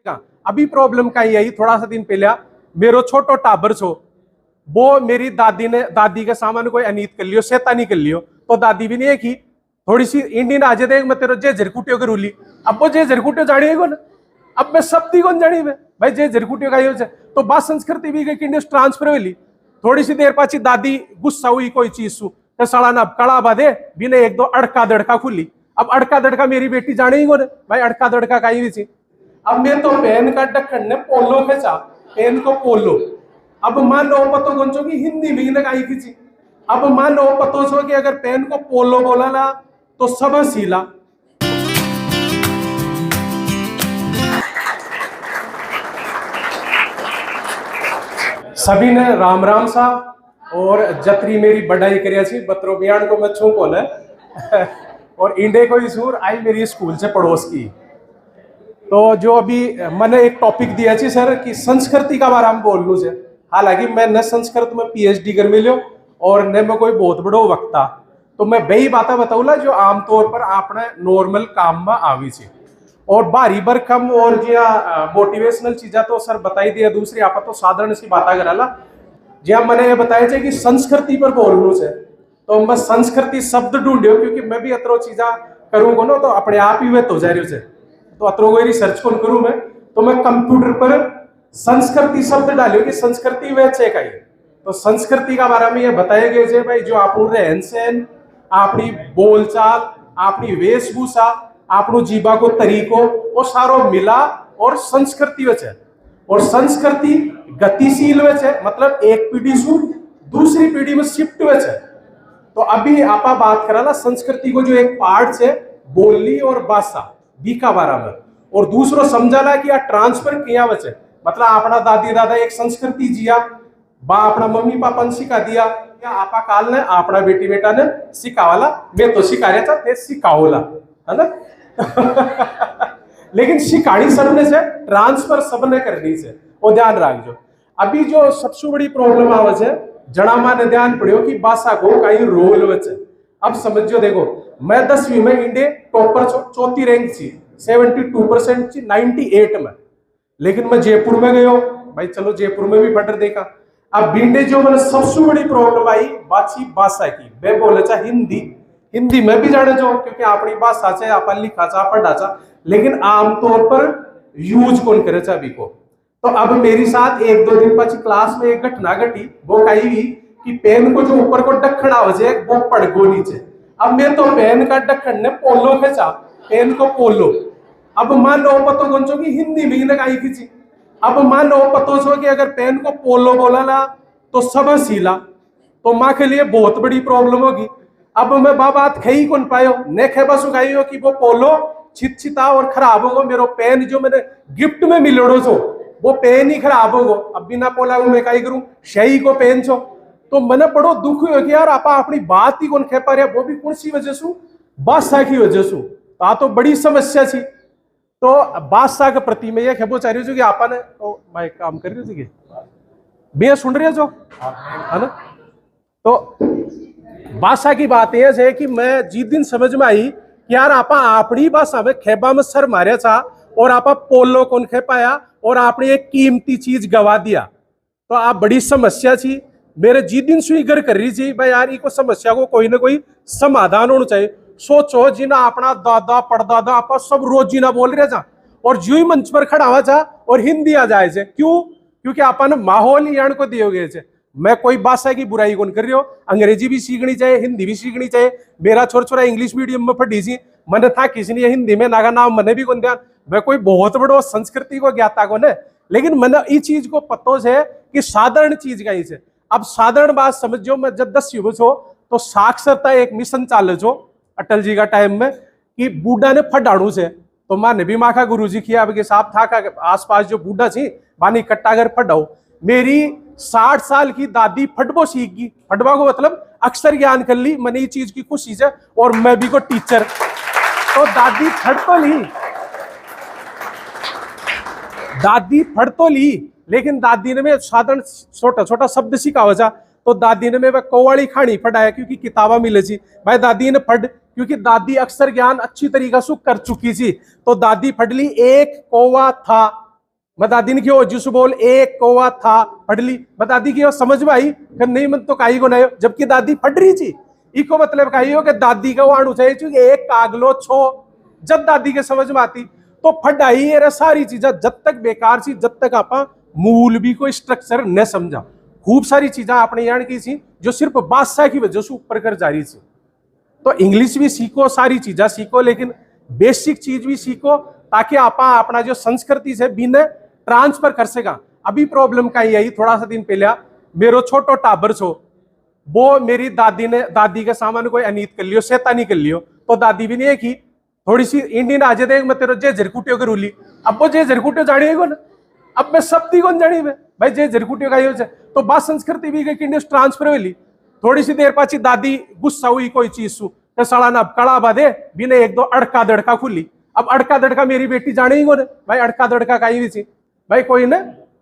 अभी प्रॉब्लम का ही आई थोड़ा सा दिन पहले मेरो छोटो टाबर छो वो मेरी दादी के सामान कोई अनीत कर लियो शैतानी कर लियो तो दादी भी नहीं है कि थोड़ी सी इंडियन आ जाए मैं तेरे जे झरकुटियो के रूली अब वो जे झरकुटियो जानी है कौन अब मैं सब दी कौन जानी मैं भाई जे झरकुटियो का ही तो बात संस्कृति भी गई ट्रांसफर हुई थोड़ी सी देर पाची दादी गुस्सा हुई कोई चीज सु तो सड़ा ना कड़ा बाधे बिना एक दो अड़का दड़का खुली अब अड़का दड़का मेरी बेटी जाने ही कौन भाई अड़का दड़का का ही थी अब मैं तो पेन का ढक्कन ने पोलो खेचा पेन को पोलो अब मान लो पतो गुंजो की हिंदी में ना काई खींची अब मान लो पतो छो कि अगर पेन को पोलो बोला ला तो सब सीला सभी ने राम राम सा और जतरी मेरी बढ़ाई करिया छी बतरो बियान को मैं छू कौन है और इंडे को सूर आई मेरी स्कूल से पड़ोस की तो जो अभी मैंने एक टॉपिक दिया छी सर कि संस्कृति का बारे में बोल लू से हालांकि मैं न संस्कृत में पीएचडी कर मिलो और न मैं कोई बहुत बड़ो वक्ता तो मैं वही बातें बताऊला जो आमतौर पर आपने नॉर्मल काम में आवी छी और बारी भरकम और जिया मोटिवेशनल चीजा तो सर बताई दिया दूसरी आप तो साधारण सी बात कराला जिया मैंने ये बताया कि संस्कृति पर बोल लू से तो मैं संस्कृति शब्द ढूंढियो क्योंकि मैं भी अतरो चीजा करूंगा ना तो अपने आप ही वे तो जा रही से तो अतरो कोई रिसर्च कौन करूं मैं तो मैं कंप्यूटर पर संस्कृति शब्द डालियो कि संस्कृति वे छे का तो संस्कृति का बारे में ये बताया गया है भाई जो आपनु रहन सहन आपनी बोलचाल आपनी वेशभूषा आपनु जीवा को तरीको वो सारो मिला और संस्कृति वे और संस्कृति गतिशील वे मतलब एक पीढ़ी से दूसरी पीढ़ी में शिफ्ट वे तो अभी आपा बात करा संस्कृति को जो एक पार्ट है बोली और भाषा बी का बारे में और दूसरो समझाला कि ट्रांसफर किया बचे मतलब अपना दादी दादा एक संस्कृति जिया बा अपना मम्मी पापा ने सिखा दिया या आपा काल ने अपना बेटी बेटा ने सिखावाला मैं तो सिखा रहा था ते सिखाओला है ना लेकिन सिखानी सबने से ट्रांसफर सबने करनी से और ध्यान रखो अभी जो सबसे बड़ी प्रॉब्लम आवे है जड़ा माने ध्यान पड़ियो कि भाषा को कई रोल बचे अब समझो देखो मैं 10वीं में इंडिया टॉपर चौथी रैंक थी 72% थी 98 में लेकिन मैं जयपुर में गयो भाई चलो जयपुर में भी फटर देखा अब भिंडे जो मैंने सबसे बड़ी प्रॉब्लम आई बाची भाषा की वे बोले चा हिंदी में भी जाने जो क्योंकि अपनी भाषा से अपन लिखा चा पढ़ा चा लेकिन आमतौर पर यूज कौन करे चा अभी को तो अब मेरे साथ एक दो दिन पाची क्लास में एक घटना घटी वो कही हुई कि पेन को जो ऊपर को ढक्कन आवे वो पड़ गो नीचे अब मैं तो पेन का ढक्कन ने पोलो खेचा पेन को पोलो अब मान लो पतो गुंजो की हिंदी में ना काई खींची अब मान लो पतो छो कि अगर पेन को पोलो बोला ला तो सब सीला तो माँ के लिए बहुत बड़ी प्रॉब्लम होगी अब मैं बात खई कौन पायो ने खेबा सुखाई हो कि वो पोलो छिता और खराब होगो मेरो पेन जो मैंने गिफ्ट में मिलोड़ो छो वो पेन ही खराब होगो अब बिना पोला मैं काई करूं शही को पेन छो तो मैंने बड़ो दुख हो कि यार आपा अपनी बात ही कौन कह पा रहा वो भी कौन सी वजह से भाषा की वजह से तो बड़ी समस्या थी तो भाषा के प्रति में यह खेबो चाह रही हूँ कि आपा ने तो मैं काम कर रही थी भैया सुन रहे जो है ना तो भाषा की बात यह है कि मैं जिस दिन समझ में आई कि यार आपा अपनी भाषा में खेबा में सर मारे था और आपा पोलो कौन खे पाया और आपने एक कीमती चीज गवा दिया तो आप बड़ी समस्या थी मेरे जी दिन स्वीकार कर रही थी भाई यार को समस्या को कोई ना कोई समाधान होना चाहिए सोचो जिना अपना दादा पड़दादा आप सब रोज जीना बोल रहे था और जो ही मंच पर खड़ा हुआ था और हिंदी आ जाए थे क्यों क्योंकि अपन माहौल ही को दिए गए थे मैं कोई भाषा की बुराई कौन कर रही हो अंग्रेजी भी सीखनी चाहिए हिंदी भी सीखनी चाहिए मेरा छोरा इंग्लिश मीडियम में पढ़ी थी मैंने था किसी ने हिंदी में नागा नाम मैंने भी कौन ध्यान मैं कोई बहुत बड़ो संस्कृति को ज्ञाता को न लेकिन मैंने इस चीज को पतो है कि साधारण चीज का ही है अब साधारण बात समझो मैं जब 10 युवा छो तो साक्षरता एक मिशन चाले छो अटल जी का टाइम में कि बूढ़ा ने फटाड़ू से तो माँ ने भी माँ का गुरु जी किया अब के साहब था का आसपास जो बूढ़ा थी बानी कट्टा कर फटाओ मेरी 60 साल की दादी फटबो सीख गई फटबा को मतलब अक्षर ज्ञान कर ली मैंने ये चीज की खुशी से और मैं भी को टीचर तो दादी फट तो ली लेकिन दादी ने मैं साधारण छोटा छोटा शब्द सीखा हो तो दादी ने मैं कौवाड़ी खानी फटाया क्योंकि किताबा मिले थी भाई दादी ने फट क्योंकि दादी अक्षर ज्ञान अच्छी तरीका से कर चुकी थी तो दादी फट ली एक कौवा था मैं दादी ने क्यों जिस बोल एक कौवा था पढ़ ली, मैं दादी की समझ में आई कि नहीं मन तो काई को नहीं, जबकि दादी पढ़ रही थी। इको मतलब कही हो कि दादी का वाणु चाहिए एक कागलो छो, जब दादी के समझ में आती तो पढ़ाई ये सारी चीजें जब तक बेकार सी, जब तक आप मूल भी कोई स्ट्रक्चर न समझा। खूब सारी चीजें आपने यान की सी जो सिर्फ बादशाह की वजह से ऊपर कर जा रही थी। तो इंग्लिश भी सीखो, सारी चीजें सीखो, लेकिन बेसिक चीज भी सीखो ताकि आप अपना जो संस्कृति से बिना ट्रांसफर कर सका। अभी प्रॉब्लम का यही, थोड़ा सा दिन पहले मेरो छोटो टाबर छो, वो मेरी दादी के सामान कोई अनीत कर लियो, शैतानी कर लियो, तो दादी भी नहीं की थोड़ी सी इंडियन आ जाए मैं तेरे जे झरकुटियो के रूली। अब वो जे झरकुटियो जानी है ना, अब मैं सब दी कौन जानी मैं भाई जे झरकुटियो का ही तो बात संस्कृति भी गई ट्रांसफर हुई। थोड़ी सी देर पाची दादी गुस्सा हुई कोई चीज सु तो सड़ा ना कड़ा बाधे बिना एक दो अड़का दड़का खुली। अब अड़का दड़का मेरी बेटी जाने ही कौन भाई, अड़का दड़का का ही भाई कोई ना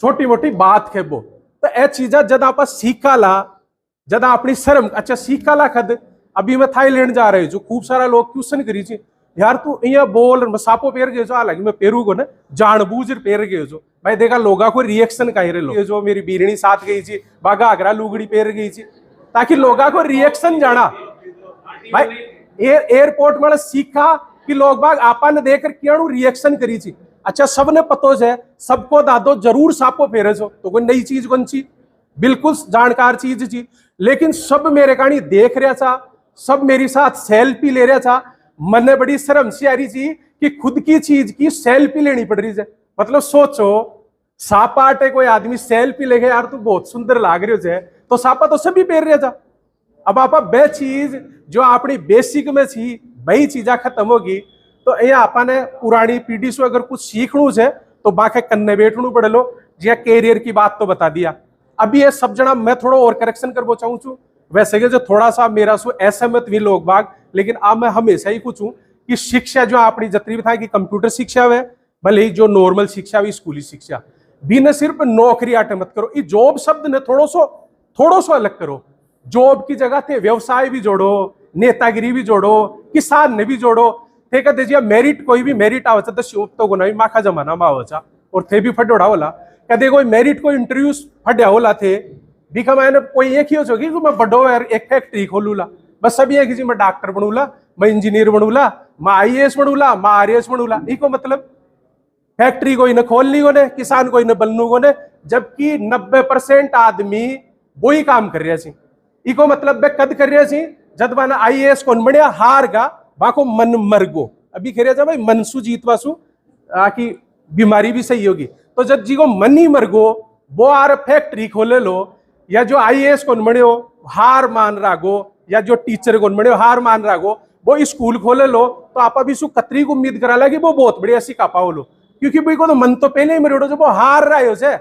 छोटी मोटी बात खेबो। तो ए चीजा जद आप सीखा ला, जद अपनी शर्म अच्छा सीखा ला खद। अभी मैं थाईलैंड जा रही हूँ, खूब सारा लोग क्वेश्चन करी थी यार तू यहाँ बोल सापो पेर गए जो, हालांकि मैं पेरू को ना जानबूझ पेर गए जो भाई, देखा लोगा को रिएक्शन कही रहे लोग। जो मेरी बीरणी साथ गई थी बागा आगरा लुगड़ी पेर गई थी ताकि लोगा को रिएक्शन जाना भाई। एयरपोर्ट में सीखा कि लोग बाग आपा ने देखकर क्यों रिएक्शन करी थी। अच्छा सबने पतो है, सबको दादो जरूर सापो फेरे छो तो कोई नई चीज कौन सी, बिल्कुल जानकार चीज थी, लेकिन सब मेरे कहानी देख रहा था, सब मेरी साथ सेल्फी ले रहा था। मन बड़ी शर्म सी आ रही थी कि खुद की चीज की सेल्फी लेनी पड़ रही है। मतलब सोचो सापाटे कोई आदमी सेल्फी लेके यार तू बहुत सुंदर लाग रही है, तो सापा तो सभी पहन रहा था। अब आप बे चीज जो अपनी बेसिक में थी वही चीजा खत्म होगी। तो ये आपने पुरानी पीढ़ी से अगर कुछ सीखणु है तो बाकी कन्ने बैठणु पड़ लो। जी कैरियर की बात तो बता दिया। अभी ये सब जना मैं थोड़ा और करेक्शन करना चाहूँ छू, वैसे कि जो थोड़ा सा मेरा सु असहमत भी लोग बाग, लेकिन अब मैं हमेशा ही कुछ हूँ कि शिक्षा जो अपनी जतरी भी था कि कंप्यूटर शिक्षा है भले ही जो नॉर्मल शिक्षा भी स्कूली शिक्षा भी न सिर्फ नौकरी आटे मत करो, ये जॉब शब्द ने थोड़ो सो अलग करो। जॉब की जगह थे व्यवसाय भी जोड़ो, नेतागिरी भी जोड़ो, किसान ने भी जोड़ो। थे कहते जी मेरिट कोई भी मेरिट आवे तो गुना माखा जमाना में आवे और थे भी फटोड़ा होला कदे कोई मेरिट को इंटरव्यू फटा होला थे दिखा मैंने कोई एक ही हो कि मैं बड़ो यार एक फैक्ट्री खोलूला, बस सब ये कि मैं डॉक्टर बनूला, मैं इंजीनियर बनूला, मैं IAS बनूला, मैं RAS बनूला। इको मतलब फैक्ट्री कोई न खोलनी को ने, किसान कोई न बनू को ने, जबकि 90% आदमी वही काम कर रहे थे। इको मतलब कद कर रहे थे जब मैंने IAS कौन बढ़िया हार गा बाको मन मर गो। अभी कह रहे भाई मनसु जीतवासु की बीमारी भी सही होगी। तो जब जी को मन ही मर गो वो आर फैक्ट्री खोले लो, या जो IAS कौन बने हो हार मान रागो, या जो टीचर कौन बने हो हार मान रागो, वो स्कूल खोले लो तो आप अभी सु कतरी को उम्मीद करा ला कि वो बहुत बढ़िया सिखा पाओ लो, क्योंकि भाई को तो मन तो पहले ही मरे जब वो हार रहे हो से।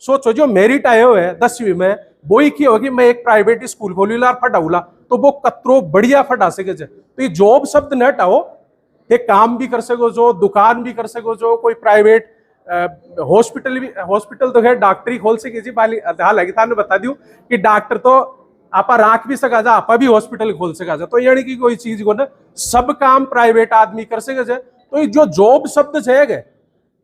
सोचो जो मेरिट आए हुए है 10वीं में वो ही की होगी मैं एक प्राइवेट स्कूल खोलूला फटाऊला तो वो कतरो बढ़िया फटा सके। तो ये जॉब शब्द न हटाओ, ये काम भी कर सको जो, दुकान भी कर सको जो, कोई प्राइवेट हॉस्पिटल तो है डॉक्टरी खोल सके जी। हालांकि थाने बता दूं कि डॉक्टर तो आपा राख भी सका जा, आपा भी हॉस्पिटल खोल सका जा। तो यानी कि कोई चीज को ना सब काम प्राइवेट आदमी कर सके जाए। तो ये जो जॉब शब्द है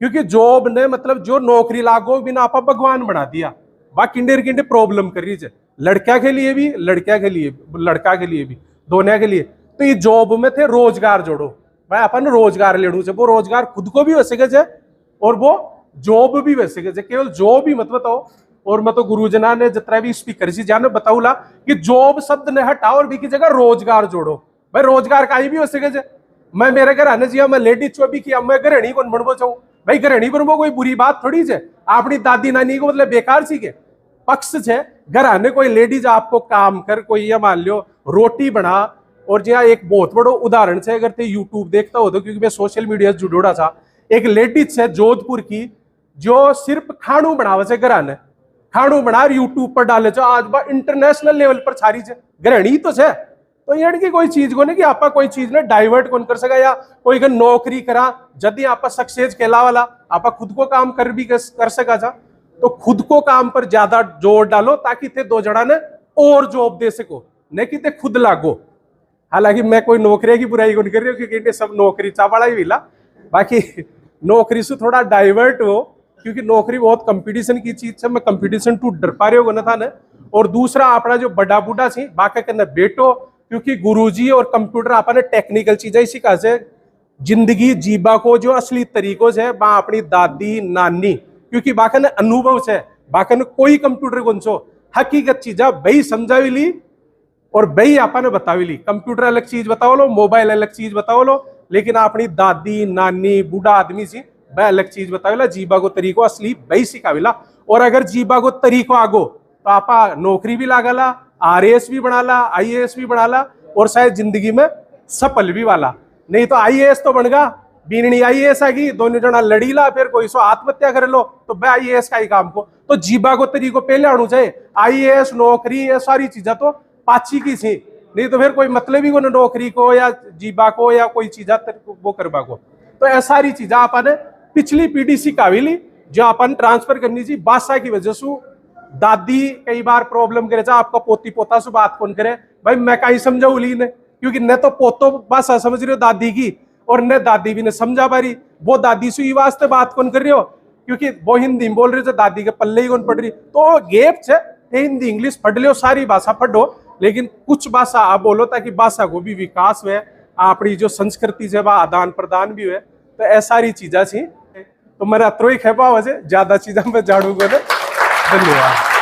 क्योंकि जॉब ने मतलब जो नौकरी लागो बिना आपा भगवान बना दिया, वह किंडे किंडे प्रॉब्लम कर रही है लड़किया के लिए भी, लड़का के लिए भी, दोनों के लिए। तो ये जॉब में थे रोजगार जोड़ो भाई, अपन रोजगार लेड़ू से वो रोजगार खुद को भी हो सके और वो जॉब भी हो सके। केवल जॉब ही मत बताओ। और मैं तो गुरुजना ने जितना भी स्पीकर जी जाने बताऊला कि जॉब शब्द ने हटाओ और भी की जगह रोजगार जोड़ो। भाई रोजगार कहीं भी हो सके। मैं मेरे घर आने जी मैं लेडीज चो भी किया, मैं गृहिणी कौन बनबो चाहूँ भाई, गृहिणी बनबो कोई बुरी बात थोड़ी है। अपनी दादी नानी को मतलब बेकार सी के पक्ष है घर आने कोई लेडीज आपको काम कर कोई ये मान लो रोटी बना। और जहाँ एक बहुत बड़ो उदाहरण है अगर ते यूट्यूब देखता हो तो, क्योंकि मैं सोशल मीडिया से जुड़ोड़ा था, एक लेडीज है जोधपुर की जो सिर्फ खाणू बनावे से घर आने, खाणू बना यूट्यूब पर डाले जो आज बा इंटरनेशनल लेवल पर छारी है, गृहिणी तो है। तो यानी कि कोई चीज को नहीं कि आप कोई चीज ने डाइवर्ट कौन कर सका, या कोई अगर नौकरी करा जदि आप सक्सेस कहला वाला आप खुद को काम कर भी कर सका जा। तो खुद को काम पर ज्यादा जोर डालो ताकि थे दो जड़ा ने और जॉब दे सको, नहीं कि ते खुद लागो। हालांकि मैं कोई नौकरी की बुराई नहीं कर रही हूँ क्योंकि सब नौकरी चावड़ा ही मिला, बाकी नौकरी से थोड़ा डाइवर्ट हो क्योंकि नौकरी बहुत कंपटीशन की चीज है, मैं कंपटीशन टू डर पा रहे हो ना था ना। और दूसरा अपना जो बड़ा बूढ़ा सी बाकी करना बेटो, क्योंकि गुरुजी और कंप्यूटर आपने टेक्निकल चीजें सिखा से जिंदगी जीबा को जो असली तरीकों से बा अपनी दादी नानी, क्योंकि बाकी ने अनुभव से बाकी ने कोई कंप्यूटर कौन सो हकीकत चीजा भाई समझावी ली और भाई आपने बतावी ली। कंप्यूटर अलग चीज बताओ लो, मोबाइल अलग चीज बताओ लो, लेकिन अपनी दादी नानी बूढ़ा आदमी सी वह अलग चीज बतावेला, जीबा को तरीको असली भाई सिखावेला। और अगर जीबा को तरीको आगो तो आपा नौकरी भी लागला, आरएएस भी बनाला, आईएएस भी बनाला, और शायद जिंदगी में सफल भी वाला। नहीं तो आईएएस तो बनगा बीननी आईएएस आगी, दोनों जना लड़ीला, फिर कोई सो आत्महत्या कर लो तो वह आईएएस का ही काम को। तो जीबा को तरीको पहले आना चाहिए। आईएएस नौकरी ये सारी चीजें तो पाची की सी, नहीं तो फिर कोई मतलब ही को नौकरी को या जीबा को या कोई चीजा वो करवा को। तो ये सारी चीजें आपने पिछली पीढ़ी सिखावी ली जो अपन ट्रांसफर करनी चाहिए। बादशाह की वजह से दादी कई बार प्रॉब्लम करे, आपका पोती पोता से बात कौन करे, भाई मैं कहीं समझाऊ ली ने, क्योंकि न तो पोतो भाषा समझ रहे हो दादी की और न दादी भी ने समझा पारी। वो दादी से वास्ते बात कौन कर रहे हो, क्योंकि वो हिंदी में बोल रहे थे, दादी के पल्ले ही कौन पढ़ रही। तो गैप है, हिंदी इंग्लिश पढ़ लो, सारी भाषा पढ़ो, लेकिन कुछ भाषा आप बोलो ताकि भाषा को भी विकास हुए, अपनी जो संस्कृति से वह आदान प्रदान भी हुए। तो ऐसा सारी चीजा सी। तो मेरा अत्रो ही खेपा वजह ज्यादा चीजा में झाड़ू को। धन्यवाद।